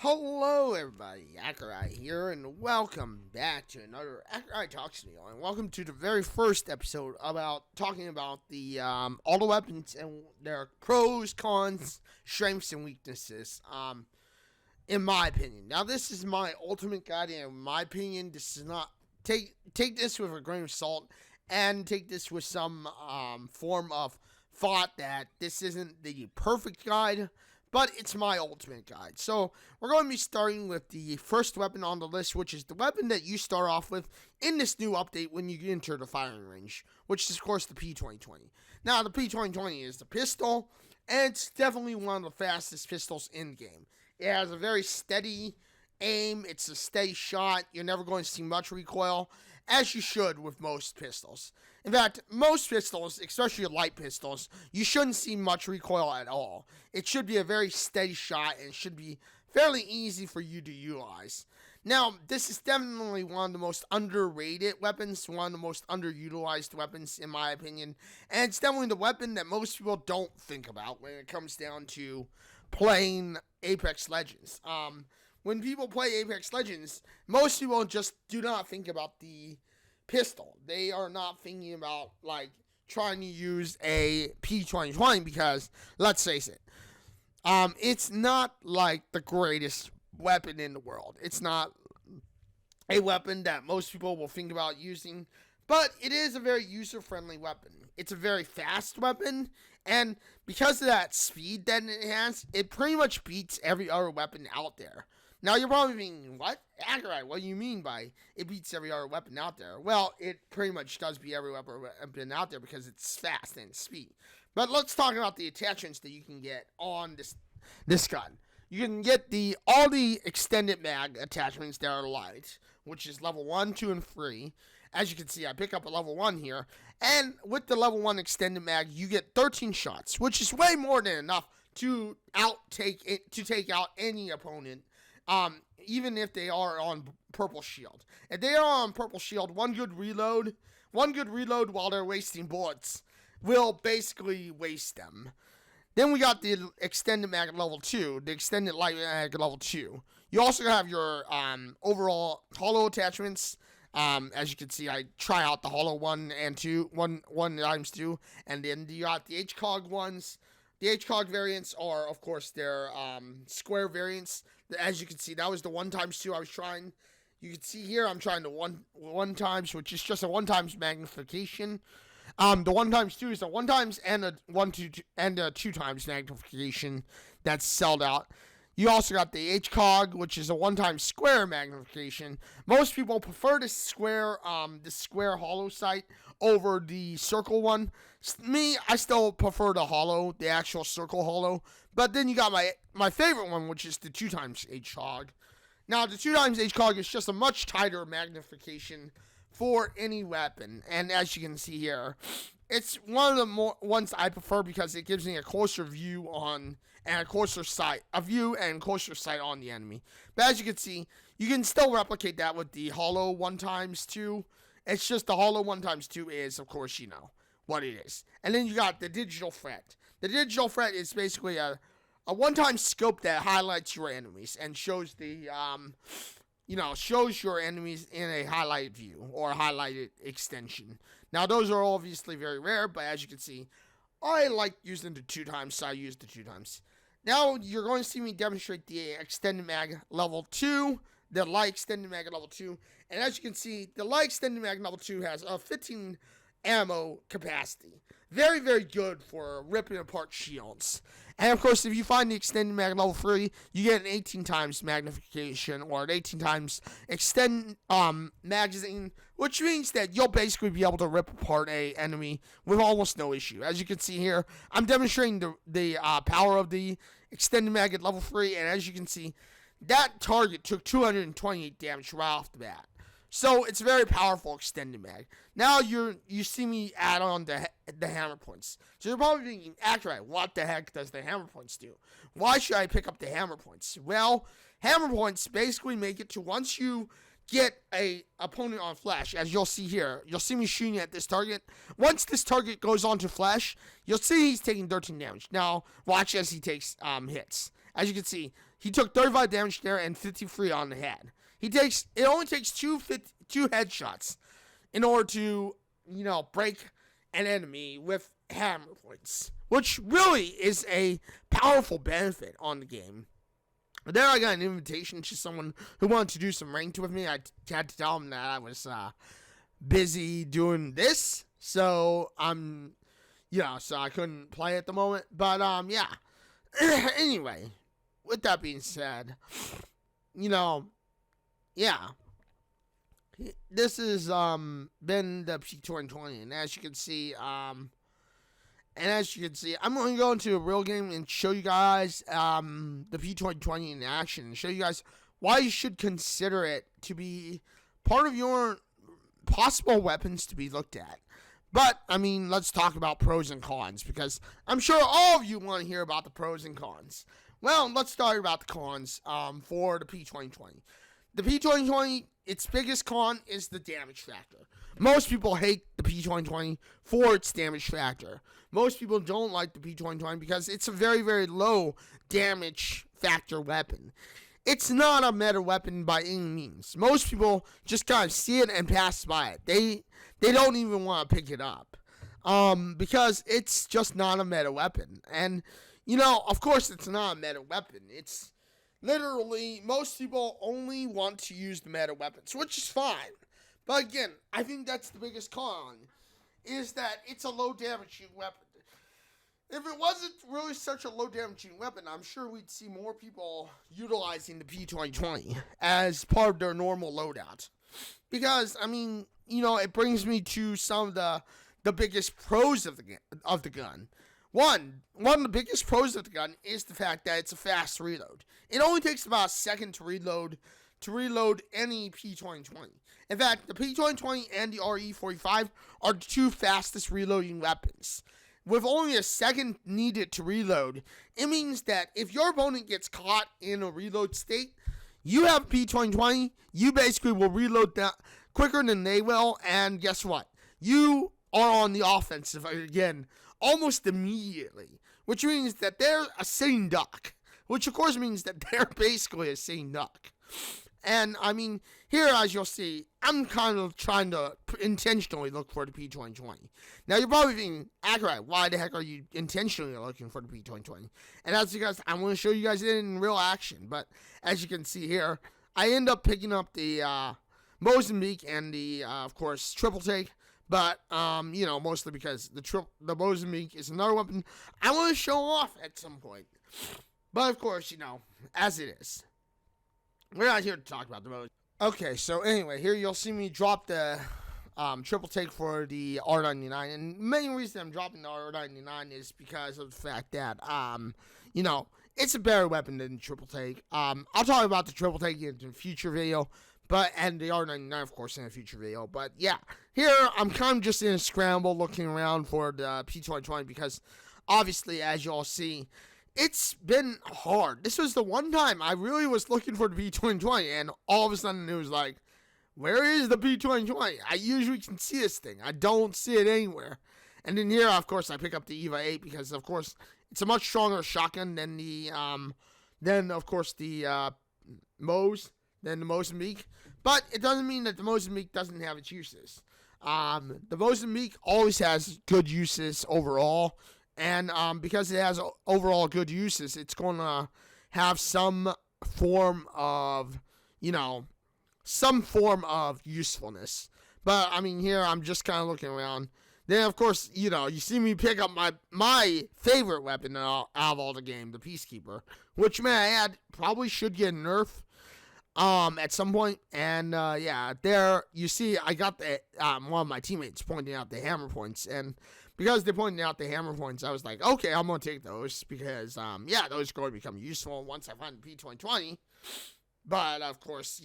Hello, everybody. Accureye here, and welcome back to another Accureye Talks video. And welcome to the very first episode talking about the auto weapons and their pros, cons, strengths, and weaknesses. In my opinion, now this is my ultimate guide. And in my opinion, this is not take this with a grain of salt, and take this with some form of thought that this isn't the perfect guide, but it's my ultimate guide. So we're going to be starting with the first weapon on the list, which is the weapon that you start off with in this new update when you enter the firing range, which is, of course, the P2020. Now, the P2020 is the pistol, and it's definitely one of the fastest pistols in the game. It has a very steady aim. It's a steady shot. You're never going to see much recoil, as you should with most pistols. In fact, most pistols, especially light pistols, you shouldn't see much recoil at all. It should be a very steady shot, and it should be fairly easy for you to utilize. Now, this is definitely one of the most underrated weapons, one of the most underutilized weapons in my opinion, and it's definitely the weapon that most people don't think about when it comes down to playing Apex Legends. When people play Apex Legends, most people just do not think about the pistol. They are not thinking about, trying to use a P2020 because, let's face it, it's not, the greatest weapon in the world. It's not a weapon that most people will think about using, but it is a very user-friendly weapon. It's a very fast weapon, and because of that speed that it has, it pretty much beats every other weapon out there. Now, you're probably thinking, what? Accureye, what do you mean by it beats every other weapon out there? Well, it pretty much does beat every weapon out there because it's fast and speed. But let's talk about the attachments that you can get on this gun. You can get all the extended mag attachments that are light, which is level 1, 2, and 3. As you can see, I pick up a level 1 here. And with the level 1 extended mag, you get 13 shots, which is way more than enough to take out any opponent. Even if they are on purple shield. If they are on purple shield, one good reload while they're wasting bullets will basically waste them. Then we got the extended mag at level 2, the extended light mag at level 2. You also have your overall holo attachments. As you can see, I try out the holo 1 and 2, 1 times 2, and then you got the HCOG ones. The HCOG variants are, of course, their square variants. As you can see, that was the 1 times 2 I was trying. You can see here I'm trying the 1 times, which is just a 1 times magnification. The 1 times 2 is a 1 times and a 2 times magnification that's sold out. You also got the HCOG, which is a 1 times square magnification. Most people prefer the square holo sight over the circle one. Me, I still prefer the holo, the actual circle holo. But then you got my favorite one, which is the 2 times HCOG. Now, the 2 times HCOG is just a much tighter magnification for any weapon. And as you can see here, it's one of the ones I prefer because it gives me a closer view on closer sight on the enemy. But as you can see, you can still replicate that with the holo 1 times 2. It's just the holo 1 times 2 is, of course, you know what it is. And then you got the digital threat. The digital threat is basically a 1-time scope that highlights your enemies and shows shows your enemies in a highlighted view or highlighted extension. Now, those are obviously very rare, but as you can see, I like using the 2 times, so I use the 2 times. Now, you're going to see me demonstrate the extended mag level 2, the light extended mag level 2, and as you can see, the light extended mag level 2 has a 15 ammo capacity. Very, very good for ripping apart shields. And of course, if you find the extended mag level 3, you get an 18 times magnification or an 18 times extend magazine, which means that you'll basically be able to rip apart a enemy with almost no issue. As you can see here, I'm demonstrating the power of the extended mag at level 3, and as you can see, that target took 228 damage right off the bat. So it's a very powerful extended mag. Now you see me add on the hammer points. So you're probably thinking, Accureye, what the heck does the hammer points do? Why should I pick up the hammer points? Well, hammer points basically make it to once you get a opponent on flash, as you'll see here, you'll see me shooting at this target. Once this target goes on to flash, you'll see he's taking 13 damage. Now, watch as he takes hits. As you can see, he took 35 damage there and 53 on the head. It only takes two headshots in order to, break an enemy with hammer points, which really is a powerful benefit on the game. There I got an invitation to someone who wanted to do some ranked with me. I had to tell him that I was busy doing this, so so I couldn't play at the moment. But yeah. Anyway, with that being said, yeah. This has been the P2020, and as you can see, I'm going to go into a real game and show you guys the P2020 in action, and show you guys why you should consider it to be part of your possible weapons to be looked at. But, let's talk about pros and cons, because I'm sure all of you want to hear about the pros and cons. Well, let's start about the cons for the P2020. The P2020, its biggest con is the damage factor. Most people hate the P2020 for its damage factor. Most people don't like the P2020 because it's a very, very low damage factor weapon. It's not a meta weapon by any means. Most people just kind of see it and pass by it. They don't even want to pick it up because it's just not a meta weapon. And, of course it's not a meta weapon. It's literally, most people only want to use the meta weapons, which is fine. But again, I think that's the biggest con, is that it's a low damaging weapon. If it wasn't really such a low damaging weapon, I'm sure we'd see more people utilizing the P2020 as part of their normal loadout. Because, it brings me to some of the biggest pros of the gun. One of the biggest pros of the gun is the fact that it's a fast reload. It only takes about a second to reload any P2020. In fact, the P2020 and the RE45 are the two fastest reloading weapons. With only a second needed to reload, it means that if your opponent gets caught in a reload state, you have P2020, you basically will reload that quicker than they will, and guess what? You are on the offensive again almost immediately, which means that they're a sitting duck, which of course means that they're basically a sitting duck. And here, as you'll see, I'm kind of trying to intentionally look for the P2020. Now, you're probably thinking, Accureye, why the heck are you intentionally looking for the P2020? And that's because I want to show you guys it in real action. But as you can see here, I end up picking up the Mozambique and the, of course, triple take. But, mostly because the Mozambique is another weapon I want to show off at some point. But, of course, as it is. We're not here to talk about the Mozambique. Okay, so anyway, here you'll see me drop the triple take for the R99. And the main reason I'm dropping the R99 is because of the fact that, it's a better weapon than the triple take. I'll talk about the triple take in a future video. And the R99, of course, in a future video. But, yeah, here I'm kind of just in a scramble looking around for the P2020 because, obviously, as you all see, it's been hard. This was the one time I really was looking for the P2020, and all of a sudden it was like, where is the P2020? I usually can see this thing. I don't see it anywhere. And then here, of course, I pick up the EVA 8 because, of course, it's a much stronger shotgun than the, Mozambique. But it doesn't mean that the Mozambique doesn't have its uses. The Mozambique always has good uses overall. And because it has overall good uses, it's going to have some form of usefulness. But, here I'm just kind of looking around. Then, of course, you see me pick up my favorite weapon out of all the game, the Peacekeeper. Which, may I add, probably should get a nerf at some point. And, there you see I got the one of my teammates pointing out the hammer points. And because they pointed out the hammer points, I was like, okay, I'm going to take those because, those are going to become useful once I find the P2020. But, of course,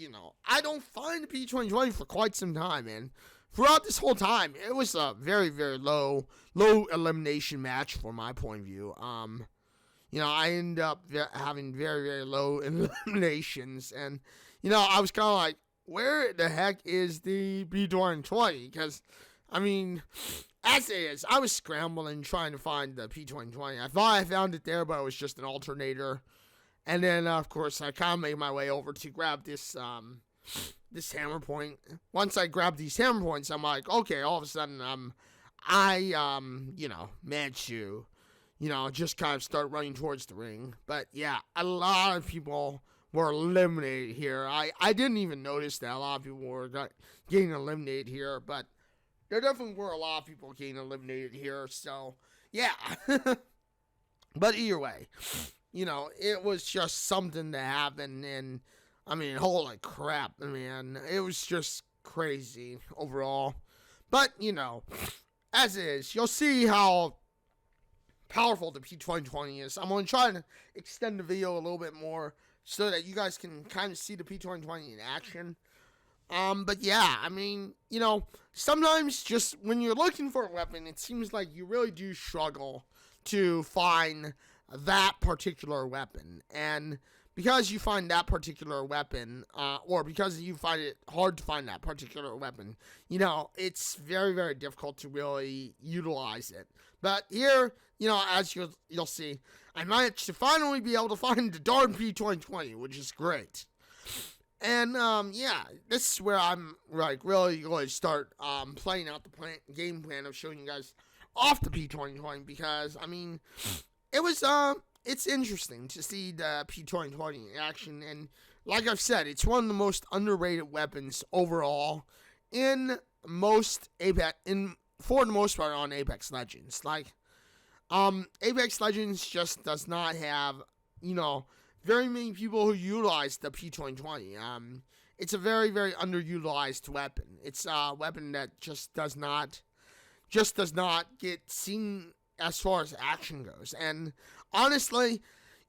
I don't find the P2020 for quite some time, and throughout this whole time, it was a very, very low elimination match from my point of view. I ended up having very, very low eliminations, and, I was kind of like, where the heck is the P2020? Because, as it is, I was scrambling trying to find the P2020. I thought I found it there, but it was just an alternator. And then, of course, I kind of made my way over to grab this this hammer point. Once I grab these hammer points, I'm like, okay, all of a sudden, managed to, just kind of start running towards the ring. But yeah, a lot of people were eliminated here. I didn't even notice that a lot of people were getting eliminated here, but there definitely were a lot of people getting eliminated here. So yeah, but either way, it was just something to happen, and I mean, holy crap, man, it was just crazy overall. But as is, you'll see how powerful the P2020 is. I'm going to try to extend the video a little bit more so that you guys can kind of see the P2020 in action. But yeah, I mean, sometimes just when you're looking for a weapon, it seems like you really do struggle to find that particular weapon. And because you find that particular weapon, or because you find it hard to find that particular weapon, it's very, very difficult to really utilize it. But here, as you'll see, I managed to finally be able to find the darn P2020, which is great. And, this is where I'm, really going to start playing out the game plan of showing you guys off the P2020, because, I mean, it was, it's interesting to see the P2020 in action, and like I've said, it's one of the most underrated weapons overall for the most part on Apex Legends. Apex Legends just does not have, very many people who utilize the P2020. It's a very, very underutilized weapon. It's a weapon that just does not get seen as far as action goes. And honestly,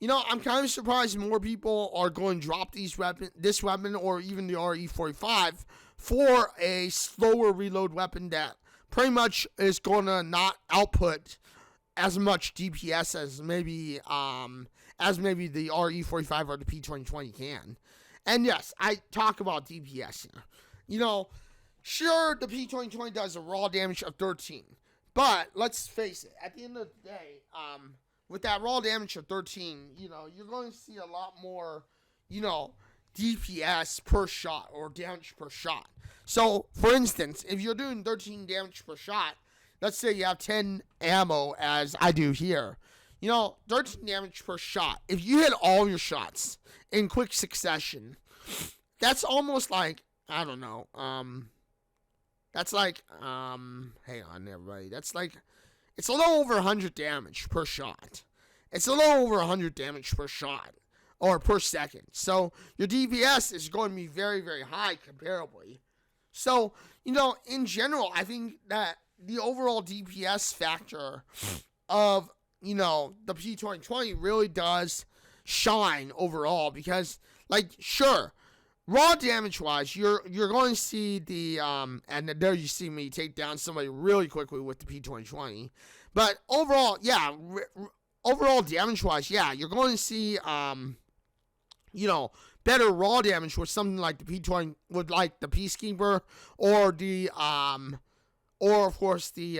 I'm kind of surprised more people are going to drop this weapon, or even the RE45 for a slower reload weapon that pretty much is going to not output as much DPS as maybe the RE45 or the P2020 can. And yes, I talk about DPS here. Sure, the P2020 does a raw damage of 13. But let's face it, at the end of the day, with that raw damage of 13, you're going to see a lot more, DPS per shot or damage per shot. So, for instance, if you're doing 13 damage per shot, let's say you have 10 ammo, as I do here. 13 damage per shot. If you hit all your shots in quick succession, that's almost like, I don't know, that's like, hang on, everybody. That's like, it's a little over 100 damage per shot. It's a little over 100 damage per shot, or per second. So, your DPS is going to be very, very high comparably. So, in general, I think that the overall DPS factor of, the P2020 really does shine overall, because, sure, raw damage-wise, you're going to see the, and there you see me take down somebody really quickly with the P2020. But overall, yeah, overall damage-wise, yeah, you're going to see, better raw damage with something like the P20, with the Peacekeeper, or the, or of course the,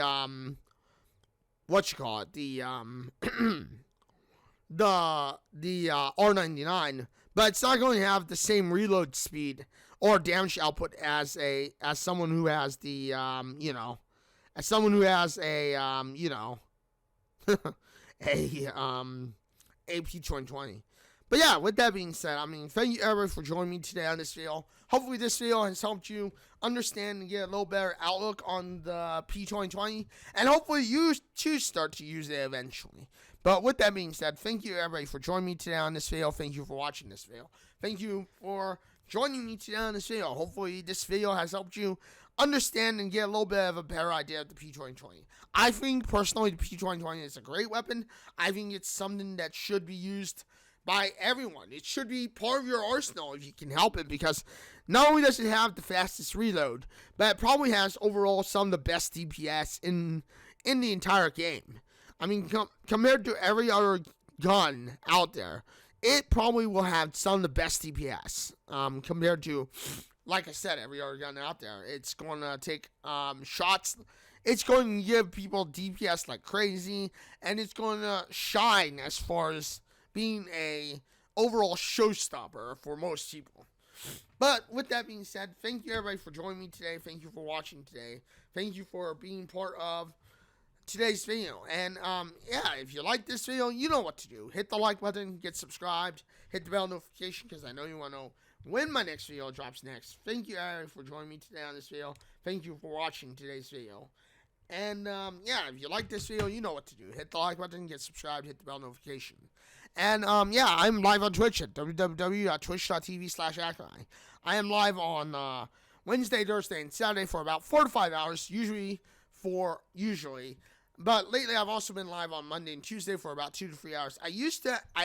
the, the R99. But it's not going to have the same reload speed or damage output as someone who has the, as someone who has a, a P2020. But yeah, with that being said, I mean, thank you everybody for joining me today on this video. Hopefully this video has helped you understand and get a little better outlook on the P2020. And hopefully you too start to use it eventually. But with that being said, thank you everybody for joining me today on this video. Thank you for watching this video. Thank you for joining me today on this video. Hopefully this video has helped you understand and get a little bit of a better idea of the P2020. I think personally the P2020 is a great weapon. I think it's something that should be used by everyone. It should be part of your arsenal if you can help it, because not only does it have the fastest reload, but it probably has overall some of the best DPS in the entire game. I mean, compared to every other gun out there, it probably will have some of the best DPS compared to, like I said, every other gun out there. It's going to take shots. It's going to give people DPS like crazy, and it's going to shine as far as being a overall showstopper for most people. But with that being said, thank you everybody for joining me today. Thank you for watching today. Thank you for being part of today's video. And if you like this video, you know what to do. Hit the like button, get subscribed, hit the bell notification, because I know you want to know when my next video drops next. Thank you everybody for joining me today on this video. Thank you for watching today's video. And if you like this video, you know what to do. Hit the like button, get subscribed, hit the bell notification. And I'm live on Twitch at www.twitch.tv/Accureye. I am live on Wednesday, Thursday, and Saturday for about 4 to 5 hours, usually. But lately I've also been live on Monday and Tuesday for about 2 to 3 hours. I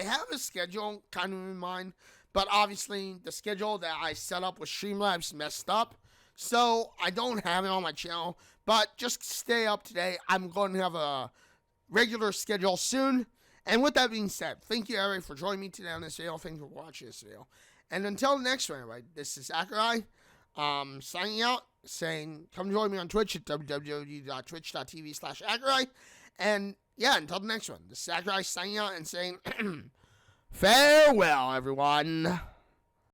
have a schedule kind of in mind, but obviously the schedule that I set up with Streamlabs messed up, so I don't have it on my channel. But just stay up today. I'm going to have a regular schedule soon. And with that being said, thank you everybody for joining me today on this video. Thank you for watching this video. And until the next one, everybody, this is Accureye signing out, saying come join me on Twitch at www.twitch.tv/Accureye. And until the next one, this is Accureye signing out and saying farewell, everyone.